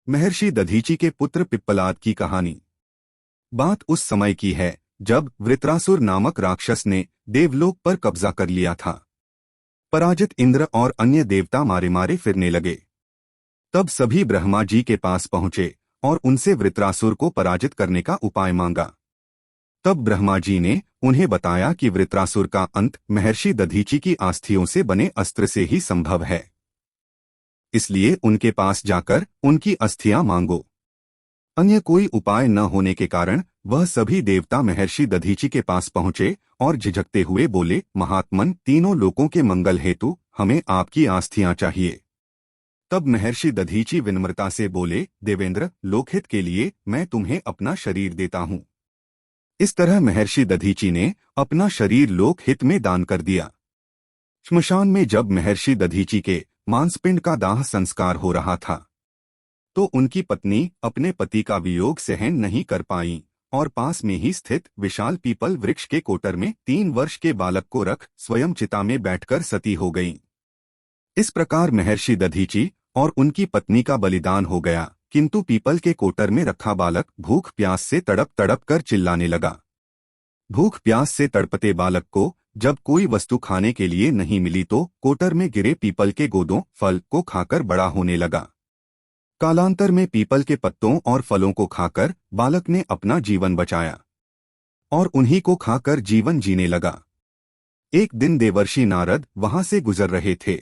महर्षि दधीचि के पुत्र पिप्पलाद की कहानी। बात उस समय की है जब वृत्रासुर नामक राक्षस ने देवलोक पर कब्जा कर लिया था। पराजित इंद्र और अन्य देवता मारे मारे फिरने लगे। तब सभी ब्रह्मा जी के पास पहुंचे और उनसे वृत्रासुर को पराजित करने का उपाय मांगा। तब ब्रह्मा जी ने उन्हें बताया कि वृत्रासुर का अंत महर्षि दधीचि की अस्थियों से बने अस्त्र से ही संभव है, इसलिए उनके पास जाकर उनकी अस्थियां मांगो। अन्य कोई उपाय न होने के कारण वह सभी देवता महर्षि दधीचि के पास पहुंचे और झिझकते हुए बोले, महात्मन, तीनों लोकों के मंगल हेतु हमें आपकी अस्थियां चाहिए। तब महर्षि दधीचि विनम्रता से बोले, देवेंद्र, लोकहित के लिए मैं तुम्हें अपना शरीर देता हूँ। इस तरह महर्षि दधीचि ने अपना शरीर लोकहित में दान कर दिया। श्मशान में जब महर्षि दधीचि के मांसपिंड का दाह संस्कार हो रहा था तो उनकी पत्नी अपने पति का वियोग सहन नहीं कर पाई और पास में ही स्थित विशाल पीपल वृक्ष के कोटर में 3 वर्ष के बालक को रख स्वयं चिता में बैठकर सती हो गईं। इस प्रकार महर्षि दधीचि और उनकी पत्नी का बलिदान हो गया, किंतु पीपल के कोटर में रखा बालक भूख प्यास से तड़प तड़प कर चिल्लाने लगा। भूख प्यास से तड़पते बालक को जब कोई वस्तु खाने के लिए नहीं मिली तो कोटर में गिरे पीपल के गोदों फल को खाकर बड़ा होने लगा। कालांतर में पीपल के पत्तों और फलों को खाकर बालक ने अपना जीवन बचाया और उन्हीं को खाकर जीवन जीने लगा। एक दिन देवर्षि नारद वहां से गुजर रहे थे।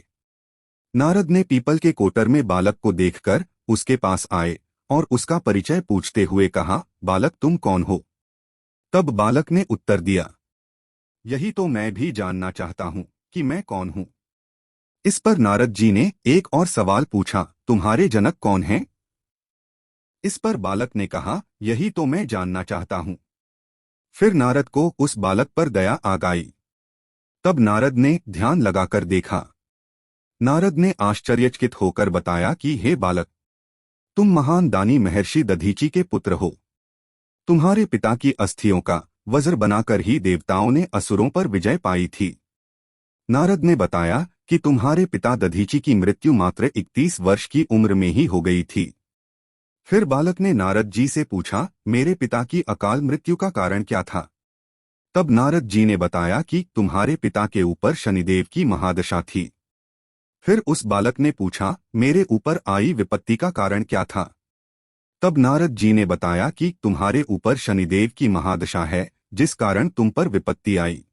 नारद ने पीपल के कोटर में बालक को देखकर उसके पास आए और उसका परिचय पूछते हुए कहा, बालक, तुम कौन हो? तब बालक ने उत्तर दिया, यही तो मैं भी जानना चाहता हूँ कि मैं कौन हूँ। इस पर नारद जी ने एक और सवाल पूछा, तुम्हारे जनक कौन हैं? इस पर बालक ने कहा, यही तो मैं जानना चाहता हूँ। फिर नारद को उस बालक पर दया आ गई। तब नारद ने ध्यान लगाकर देखा। नारद ने आश्चर्यचकित होकर बताया कि हे बालक, तुम महान दानी महर्षि दधीचि के पुत्र हो। तुम्हारे पिता की अस्थियों का वज्र बनाकर ही देवताओं ने असुरों पर विजय पाई थी। नारद ने बताया कि तुम्हारे पिता दधीचि की मृत्यु मात्र 31 वर्ष की उम्र में ही हो गई थी। फिर बालक ने नारद जी से पूछा, मेरे पिता की अकाल मृत्यु का कारण क्या था? तब नारद जी ने बताया कि तुम्हारे पिता के ऊपर शनिदेव की महादशा थी। फिर उस बालक ने पूछा, मेरे ऊपर आई विपत्ति का कारण क्या था? तब नारद जी ने बताया कि तुम्हारे ऊपर शनिदेव की महादशा है, जिस कारण तुम पर विपत्ति आई।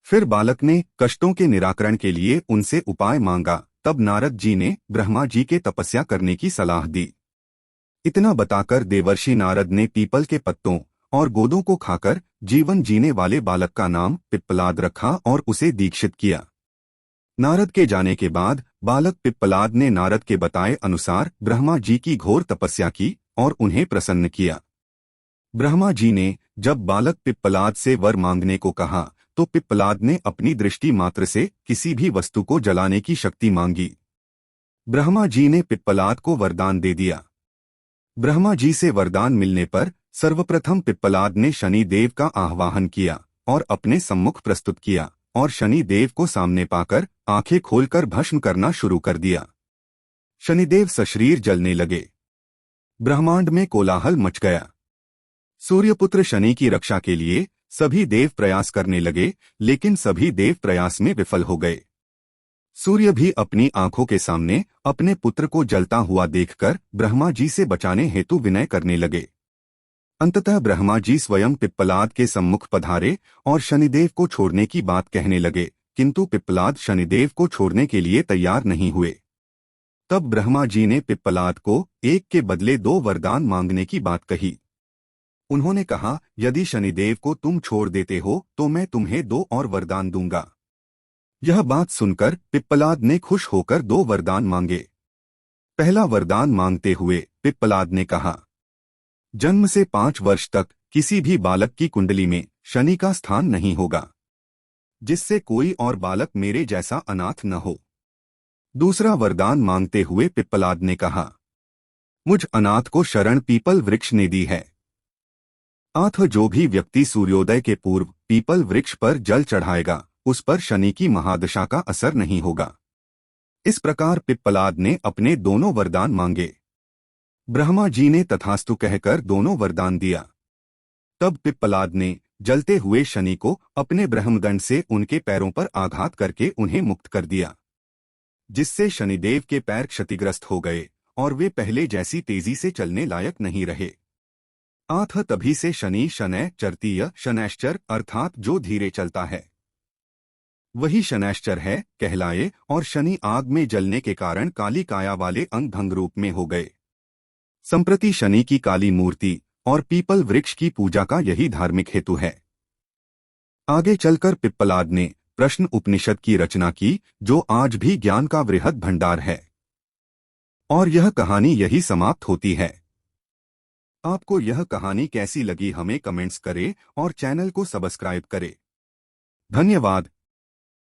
फिर बालक ने कष्टों के निराकरण के लिए उनसे उपाय मांगा। तब नारद जी ने ब्रह्मा जी के तपस्या करने की सलाह दी। इतना बताकर देवर्षि नारद ने पीपल के पत्तों और गोदों को खाकर जीवन जीने वाले बालक का नाम पिप्पलाद रखा और उसे दीक्षित किया। नारद के जाने के बाद बालक पिप्पलाद ने नारद के बताए अनुसार ब्रह्मा जी की घोर तपस्या की और उन्हें प्रसन्न किया। ब्रह्मा जी ने जब बालक पिप्पलाद से वर मांगने को कहा तो पिप्पलाद ने अपनी दृष्टि मात्र से किसी भी वस्तु को जलाने की शक्ति मांगी। ब्रह्मा जी ने पिप्पलाद को वरदान दे दिया। ब्रह्मा जी से वरदान मिलने पर सर्वप्रथम पिप्पलाद ने शनि देव का आह्वान किया और अपने सम्मुख प्रस्तुत किया और शनि देव को सामने पाकर आंखें खोलकर भस्म करना शुरू कर दिया। शनिदेव सशरीर जलने लगे। ब्रह्मांड में कोलाहल मच गया। सूर्यपुत्र शनि की रक्षा के लिए सभी देव प्रयास करने लगे, लेकिन सभी देव प्रयास में विफल हो गए। सूर्य भी अपनी आंखों के सामने अपने पुत्र को जलता हुआ देखकर ब्रह्मा जी से बचाने हेतु विनय करने लगे। अंततः ब्रह्मा जी स्वयं पिप्पलाद के सम्मुख पधारे और शनिदेव को छोड़ने की बात कहने लगे, किंतु पिप्पलाद शनिदेव को छोड़ने के लिए तैयार नहीं हुए। तब ब्रह्मा जी ने पिप्पलाद को एक के बदले 2 वरदान मांगने की बात कही। उन्होंने कहा, यदि शनिदेव को तुम छोड़ देते हो तो मैं तुम्हें 2 और वरदान दूंगा। यह बात सुनकर पिप्पलाद ने खुश होकर 2 वरदान मांगे। पहला वरदान मांगते हुए पिप्पलाद ने कहा, जन्म से 5 वर्ष तक किसी भी बालक की कुंडली में शनि का स्थान नहीं होगा, जिससे कोई और बालक मेरे जैसा अनाथ न हो। दूसरा वरदान मांगते हुए पिप्पलाद ने कहा, मुझ अनाथ को शरण पीपल वृक्ष ने दी है। अतः जो भी व्यक्ति सूर्योदय के पूर्व पीपल वृक्ष पर जल चढ़ाएगा उस पर शनि की महादशा का असर नहीं होगा। इस प्रकार पिप्पलाद ने अपने दोनों वरदान मांगे। ब्रह्मा जी ने तथास्तु कहकर दोनों वरदान दिया। तब पिप्पलाद ने जलते हुए शनि को अपने ब्रह्मदंड से उनके पैरों पर आघात करके उन्हें मुक्त कर दिया, जिससे शनिदेव के पैर क्षतिग्रस्त हो गए और वे पहले जैसी तेजी से चलने लायक नहीं रहे। आठ तभी से शनि शनय चरतीय शनैश्चर अर्थात जो धीरे चलता है वही शनैश्चर है कहलाए, और शनि आग में जलने के कारण काली काया वाले अंग भंग रूप में हो गए। संप्रति शनि की काली मूर्ति और पीपल वृक्ष की पूजा का यही धार्मिक हेतु है। आगे चलकर पिप्पलाद ने प्रश्न उपनिषद की रचना की, जो आज भी ज्ञान का वृहद भंडार है। और यह कहानी यही समाप्त होती है। आपको यह कहानी कैसी लगी हमें कमेंट्स करें और चैनल को सब्सक्राइब करें। धन्यवाद।